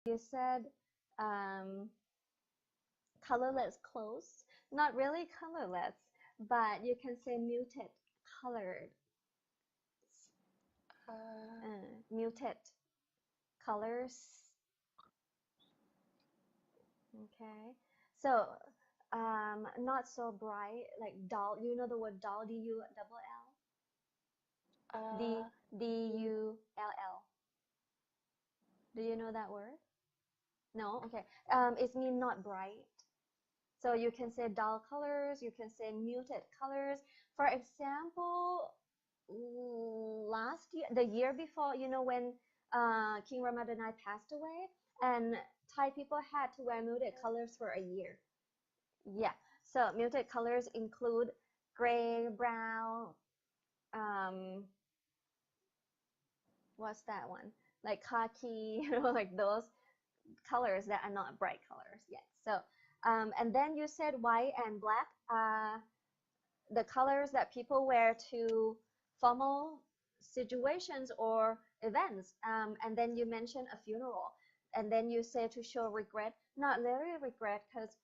you said colorless clothes. Not really colorless, but you can say muted colored. Muted colors. Okay. So not so bright, like dull. You know the word dull, D-U-double-L? D-U-L-L. Do you know that word? No? Okay. It means not bright. So you can say dull colors, you can say muted colors. For example, last year, the year before, you know, when King Ramadanai passed away, and Thai people had to wear muted colors for a year. Yeah. So muted colors include gray, brown, what's that one? Like khaki, you know, like those colors that are not bright colors yet. So, and then you said white and black, the colors that people wear to formal situations or events. And then you mentioned a funeral, and then you say to show regret. Not really regret, because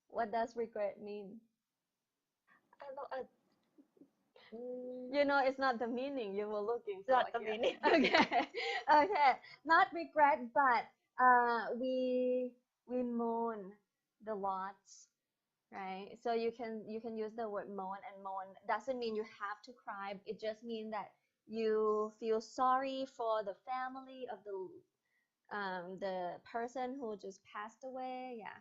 what does regret mean? You know, it's not the meaning you were looking for. Not the meaning. Okay. Okay. Not regret, but we mourn the loss, right? So you can use the word mourn, and mourn doesn't mean you have to cry. It just means that you feel sorry for the family of the person who just passed away. Yeah.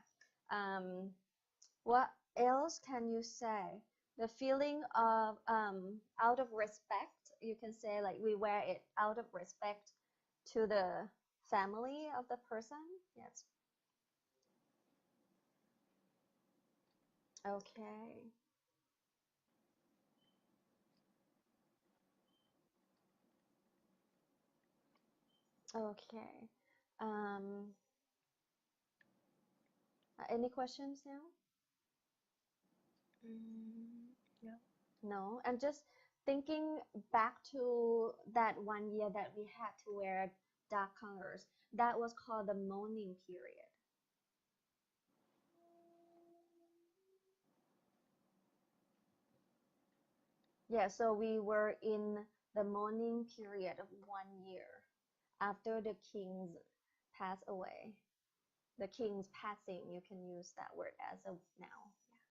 What else can you say? The feeling of out of respect. You can say like we wear it out of respect to the family of the person. Yes. Okay. Okay. Any questions now? No. No. And just thinking back to that one year that we had to wear dark colors, that was called the mourning period. Yeah, so we were in the mourning period of 1 year after the kings passed away. The king's passing, you can use that word as of now.